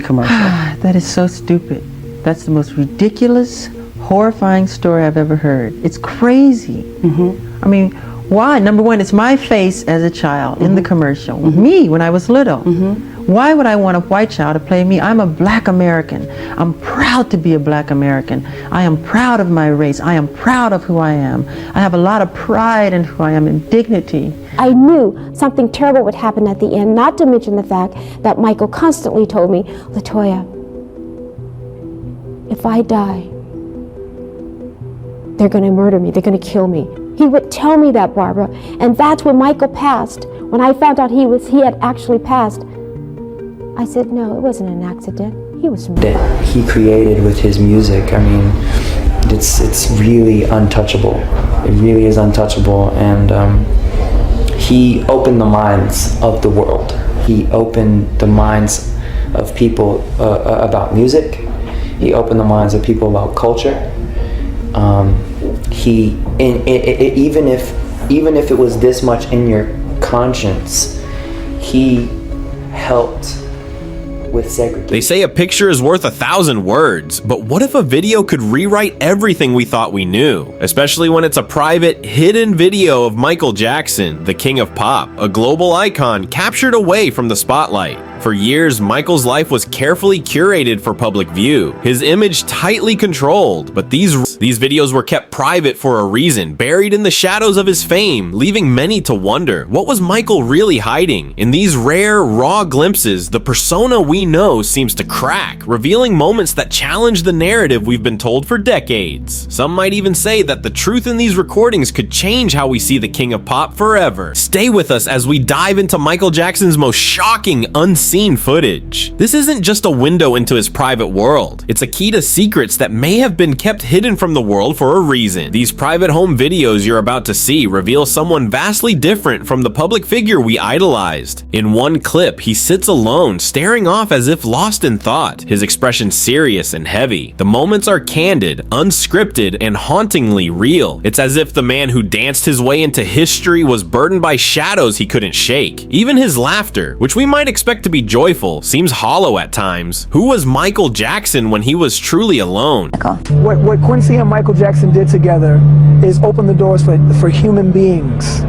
Commercial. That is so stupid. That's the most ridiculous, horrifying story I've ever heard. It's crazy. I mean, why? Number one, it's my face as a child in the commercial. Me when I was little. Why would I want a white child to play me? I'm a black American. I'm proud to be a black American. I am proud of my race. I am proud of who I am. I have a lot of pride in who I am and dignity. I knew something terrible would happen at the end, not to mention the fact that Michael constantly told me, Latoya, if I die, they're going to murder me, they're going to kill me. He would tell me that, Barbara, and that's when Michael passed. When I found out he had actually passed, I said, no, it wasn't an accident. He was murdered. That he created with his music, I mean, it's really untouchable. It really is untouchable, and he opened the minds of the world. He opened the minds of people about music. He opened the minds of people about culture. Even if it was this much in your conscience, he helped with segregation. They say a picture is worth 1,000 words, but what if a video could rewrite everything we thought we knew? Especially when it's a private, hidden video of Michael Jackson, the king of pop, a global icon captured away from the spotlight. For years, Michael's life was carefully curated for public view, his image tightly controlled, but these videos were kept private for a reason, buried in the shadows of his fame, leaving many to wonder, what was Michael really hiding? In these rare, raw glimpses, the persona we know seems to crack, revealing moments that challenge the narrative we've been told for decades. Some might even say that the truth in these recordings could change how we see the king of pop forever. Stay with us as we dive into Michael Jackson's most shocking, unseen footage. This isn't just a window into his private world. It's a key to secrets that may have been kept hidden from the world for a reason. These private home videos you're about to see reveal someone vastly different from the public figure we idolized. In one clip, he sits alone, staring off as if lost in thought, his expression serious and heavy. The moments are candid, unscripted, and hauntingly real. It's as if the man who danced his way into history was burdened by shadows he couldn't shake. Even his laughter, which we might expect to be joyful, seems hollow at times. Who was Michael Jackson when he was truly alone? What Quincy and Michael Jackson did together is open the doors for human beings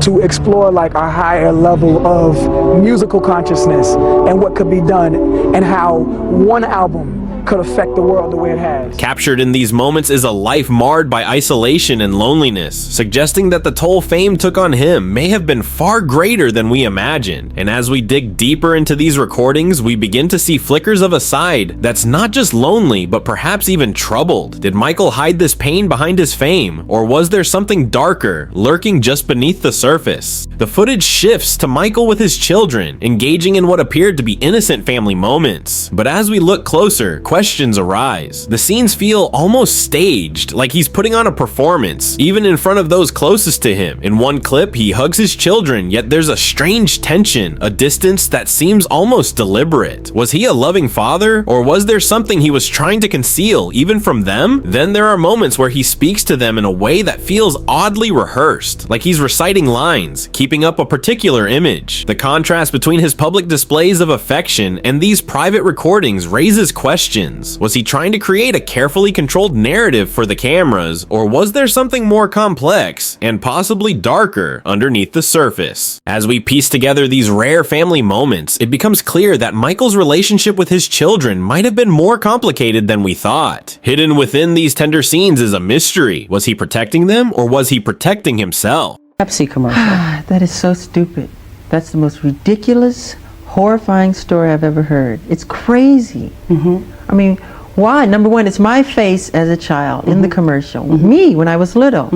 to explore like a higher level of musical consciousness and what could be done and how one album could affect the world the way it has. Captured in these moments is a life marred by isolation and loneliness, suggesting that the toll fame took on him may have been far greater than we imagined. And as we dig deeper into these recordings, we begin to see flickers of a side that's not just lonely, but perhaps even troubled. Did Michael hide this pain behind his fame, or was there something darker lurking just beneath the surface? The footage shifts to Michael with his children, engaging in what appeared to be innocent family moments. But as we look closer, questions arise. The scenes feel almost staged, like he's putting on a performance, even in front of those closest to him. In one clip, he hugs his children, yet there's a strange tension, a distance that seems almost deliberate. Was he a loving father, or was there something he was trying to conceal, even from them? Then there are moments where he speaks to them in a way that feels oddly rehearsed, like he's reciting lines, keeping up a particular image. The contrast between his public displays of affection and these private recordings raises questions. Was he trying to create a carefully controlled narrative for the cameras, or was there something more complex and possibly darker underneath the surface? As we piece together these rare family moments, it becomes clear that Michael's relationship with his children might have been more complicated than we thought. Hidden within these tender scenes is a mystery. Was he protecting them, or was he protecting himself? Pepsi commercial. That is so stupid. That's the most ridiculous, horrifying story I've ever heard. It's crazy. I mean, why? Number one, it's my face as a child in the commercial. Me when I was little.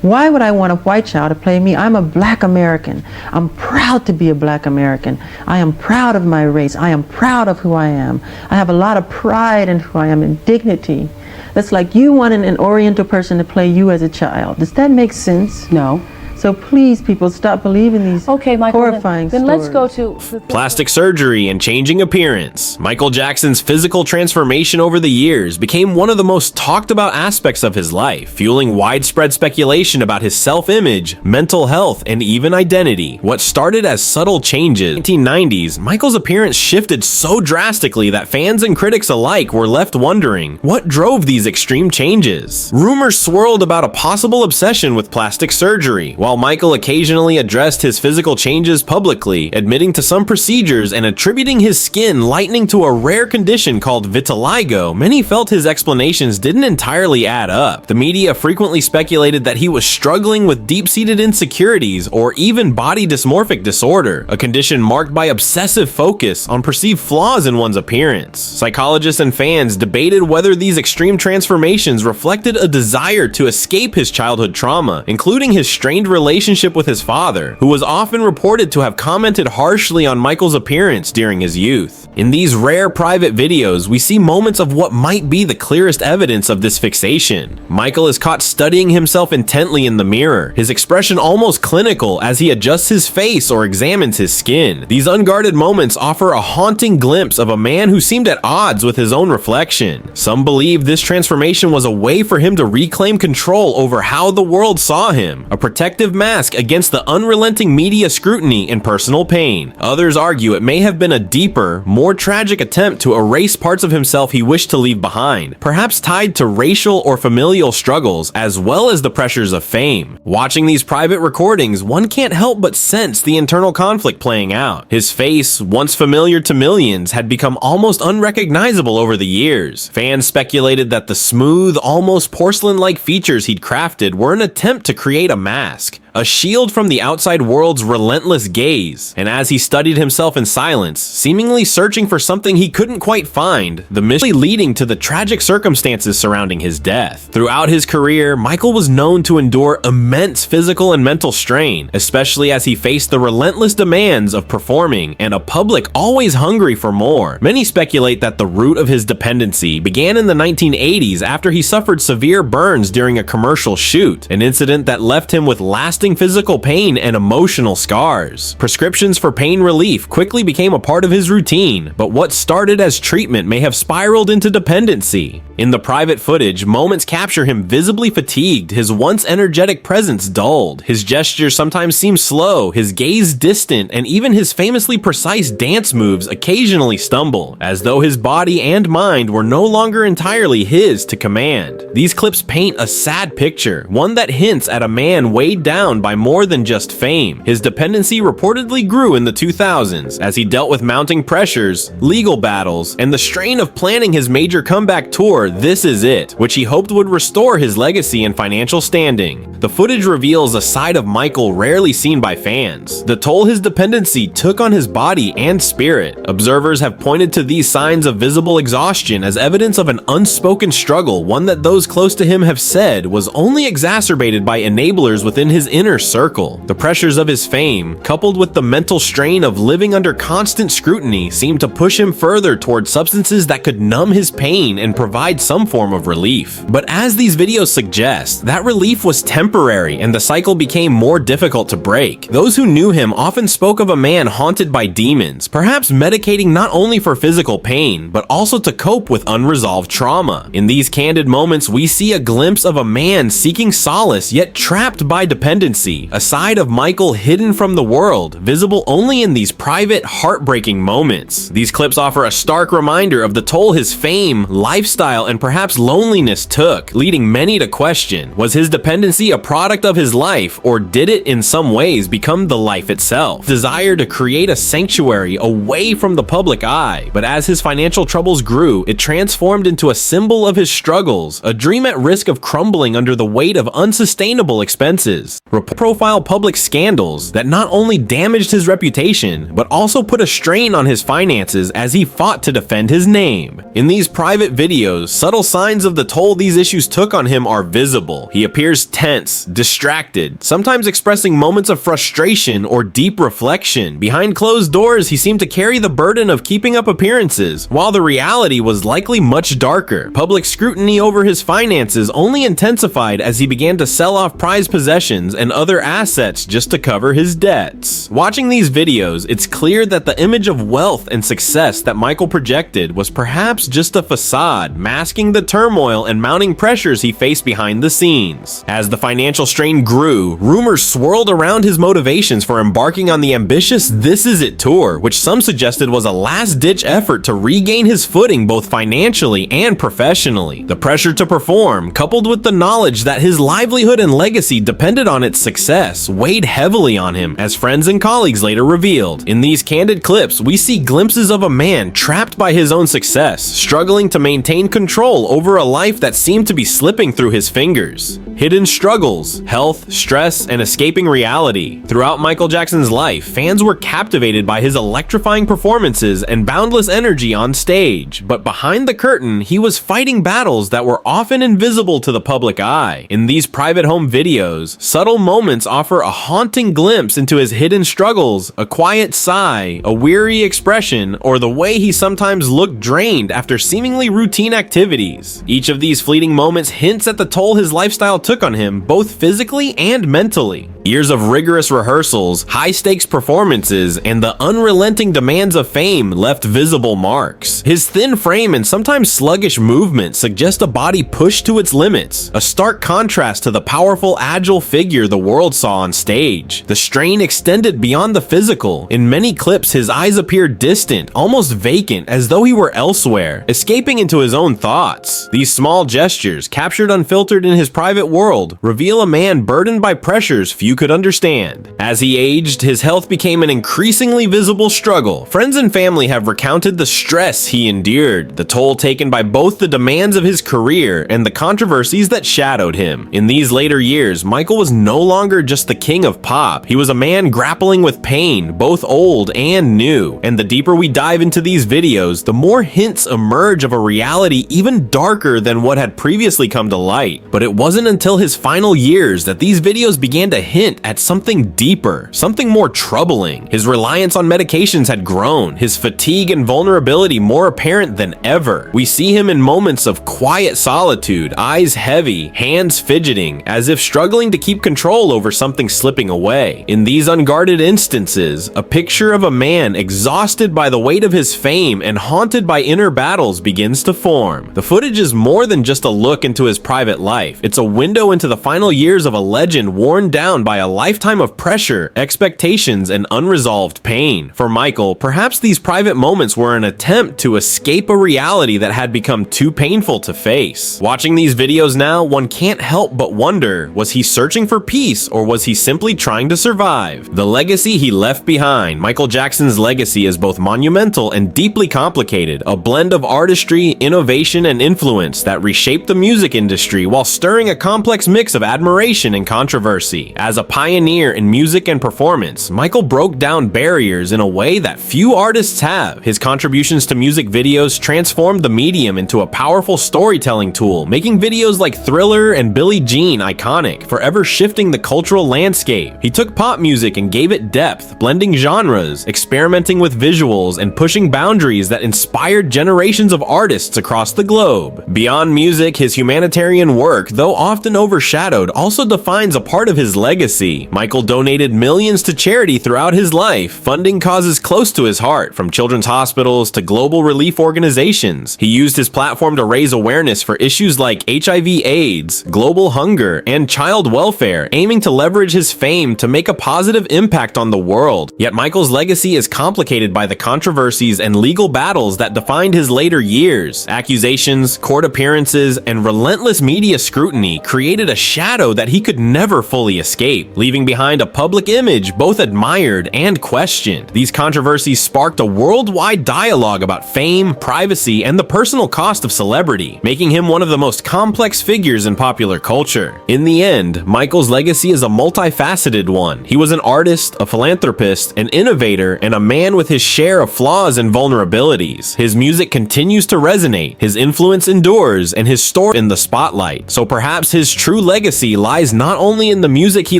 Why would I want a white child to play me? I'm a black American. I'm proud to be a black American. I am proud of my race. I am proud of who I am. I have a lot of pride in who I am and dignity. That's like you wanting an Oriental person to play you as a child. Does that make sense? No. So please, people, stop believing these Okay, Michael, horrifying then let's go stories. to Plastic surgery and changing appearance. Michael Jackson's physical transformation over the years became one of the most talked about aspects of his life, fueling widespread speculation about his self-image, mental health, and even identity. What started as subtle changes in the 1990s, Michael's appearance shifted so drastically that fans and critics alike were left wondering, what drove these extreme changes? Rumors swirled about a possible obsession with plastic surgery, while Michael occasionally addressed his physical changes publicly, admitting to some procedures and attributing his skin lightening to a rare condition called vitiligo. Many felt his explanations didn't entirely add up. The media frequently speculated that he was struggling with deep-seated insecurities or even body dysmorphic disorder, a condition marked by obsessive focus on perceived flaws in one's appearance. Psychologists and fans debated whether these extreme transformations reflected a desire to escape his childhood trauma, including his strained relationship with his father, who was often reported to have commented harshly on Michael's appearance during his youth. In these rare private videos, we see moments of what might be the clearest evidence of this fixation. Michael is caught studying himself intently in the mirror, his expression almost clinical as he adjusts his face or examines his skin. These unguarded moments offer a haunting glimpse of a man who seemed at odds with his own reflection. Some believe this transformation was a way for him to reclaim control over how the world saw him, a protective mask against the unrelenting media scrutiny and personal pain. Others argue it may have been a deeper, more tragic attempt to erase parts of himself he wished to leave behind, perhaps tied to racial or familial struggles as well as the pressures of fame. Watching these private recordings, one can't help but sense the internal conflict playing out. His face, once familiar to millions, had become almost unrecognizable over the years. Fans speculated that the smooth, almost porcelain-like features he'd crafted were an attempt to create a mask, a shield from the outside world's relentless gaze. And as he studied himself in silence, seemingly searching for something he couldn't quite find, the mystery leading to the tragic circumstances surrounding his death. Throughout his career, Michael was known to endure immense physical and mental strain, especially as he faced the relentless demands of performing and a public always hungry for more. Many speculate that the root of his dependency began in the 1980s after he suffered severe burns during a commercial shoot, an incident that left him with lasting physical pain and emotional scars. Prescriptions for pain relief quickly became a part of his routine, but what started as treatment may have spiraled into dependency. In the private footage, moments capture him visibly fatigued, his once energetic presence dulled, his gestures sometimes seem slow, his gaze distant, and even his famously precise dance moves occasionally stumble, as though his body and mind were no longer entirely his to command. These clips paint a sad picture, one that hints at a man weighed down by more than just fame. His dependency reportedly grew in the 2000s as he dealt with mounting pressures, legal battles, and the strain of planning his major comeback tour, This Is It, which he hoped would restore his legacy and financial standing. The footage reveals a side of Michael rarely seen by fans, the toll his dependency took on his body and spirit. Observers have pointed to these signs of visible exhaustion as evidence of an unspoken struggle, one that those close to him have said was only exacerbated by enablers within his inner circle. The pressures of his fame, coupled with the mental strain of living under constant scrutiny, seemed to push him further toward substances that could numb his pain and provide some form of relief. But as these videos suggest, that relief was temporary and the cycle became more difficult to break. Those who knew him often spoke of a man haunted by demons, perhaps medicating not only for physical pain, but also to cope with unresolved trauma. In these candid moments, we see a glimpse of a man seeking solace yet trapped by dependency, a side of Michael hidden from the world, visible only in these private, heartbreaking moments. These clips offer a stark reminder of the toll his fame, lifestyle, and perhaps loneliness took, leading many to question, was his dependency a product of his life, or did it in some ways become the life itself? Desire to create a sanctuary away from the public eye, but as his financial troubles grew, it transformed into a symbol of his struggles, a dream at risk of crumbling under the weight of unsustainable expenses. Profile public scandals that not only damaged his reputation, but also put a strain on his finances as he fought to defend his name. In these private videos, subtle signs of the toll these issues took on him are visible. He appears tense, distracted, sometimes expressing moments of frustration or deep reflection. Behind closed doors, he seemed to carry the burden of keeping up appearances, while the reality was likely much darker. Public scrutiny over his finances only intensified as he began to sell off prized possessions and other assets just to cover his debts. Watching these videos, it's clear that the image of wealth and success that Michael projected was perhaps just a facade, masking the turmoil and mounting pressures he faced behind the scenes. As the financial strain grew, rumors swirled around his motivations for embarking on the ambitious This Is It tour, which some suggested was a last-ditch effort to regain his footing both financially and professionally. The pressure to perform, coupled with the knowledge that his livelihood and legacy depended on its success, weighed heavily on him, as friends and colleagues later revealed. In these candid clips, we see glimpses of a man trapped by his own success, struggling to maintain control over a life that seemed to be slipping through his fingers. Hidden struggles, health, stress, and escaping reality. Throughout Michael Jackson's life, fans were captivated by his electrifying performances and boundless energy on stage, but behind the curtain, he was fighting battles that were often invisible to the public eye. In these private home videos, subtle moments offer a haunting glimpse into his hidden struggles, a quiet sigh, a weary expression, or the way he sometimes looked drained after seemingly routine activities. Each of these fleeting moments hints at the toll his lifestyle took on him, both physically and mentally. Years of rigorous rehearsals, high-stakes performances, and the unrelenting demands of fame left visible marks. His thin frame and sometimes sluggish movement suggest a body pushed to its limits, a stark contrast to the powerful, agile figure the world saw on stage. The strain extended beyond the physical. In many clips, his eyes appear distant, almost vacant, as though he were elsewhere, escaping into his own thoughts. These small gestures, captured unfiltered in his private world, reveal a man burdened by pressures few could understand. As he aged, his health became an increasingly visible struggle. Friends and family have recounted the stress he endured, the toll taken by both the demands of his career and the controversies that shadowed him. In these later years, Michael was no longer just the king of pop. He was a man grappling with pain, both old and new. And the deeper we dive into these videos, the more hints emerge of a reality even darker than what had previously come to light. But it wasn't until his final years that these videos began to hint at something deeper, something more troubling. His reliance on medications had grown, his fatigue and vulnerability more apparent than ever. We see him in moments of quiet solitude, eyes heavy, hands fidgeting, as if struggling to keep control over something slipping away. In these unguarded instances, a picture of a man exhausted by the weight of his fame and haunted by inner battles begins to form. The footage is more than just a look into his private life. It's a window into the final years of a legend worn down by a lifetime of pressure, expectations, and unresolved pain. For Michael, perhaps these private moments were an attempt to escape a reality that had become too painful to face. Watching these videos now, one can't help but wonder, was he searching for peace or was he simply trying to survive? The legacy he left behind. Michael Jackson's legacy is both monumental and deeply complicated, a blend of artistry, innovation, and influence that reshaped the music industry while stirring a complex mix of admiration and controversy. As a pioneer in music and performance, Michael broke down barriers in a way that few artists have. His contributions to music videos transformed the medium into a powerful storytelling tool, making videos like Thriller and Billie Jean iconic, forever shifting the cultural landscape. He took pop music and gave it depth, blending genres, experimenting with visuals, and pushing boundaries that inspired generations of artists across the globe. Beyond music, his humanitarian work, though often overshadowed, also defines a part of his legacy. Michael donated millions to charity throughout his life, funding causes close to his heart, from children's hospitals to global relief organizations. He used his platform to raise awareness for issues like HIV/AIDS, global hunger, and child welfare, aiming to leverage his fame to make a positive impact on the world. Yet Michael's legacy is complicated by the controversies and legal battles that defined his later years. Accusations, court appearances, and relentless media scrutiny created a shadow that he could never fully escape, leaving behind a public image both admired and questioned. These controversies sparked a worldwide dialogue about fame, privacy, and the personal cost of celebrity, making him one of the most complex figures in popular culture. In the end, Michael's legacy is a multifaceted one. He was an artist, a philanthropist, an innovator, and a man with his share of flaws and vulnerabilities. His music continues to resonate, his influence endures, and his story in the spotlight. So perhaps his true legacy lies not only in the music he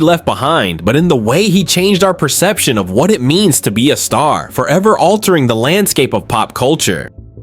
left behind, but in the way he changed our perception of what it means to be a star, forever altering the landscape of pop culture.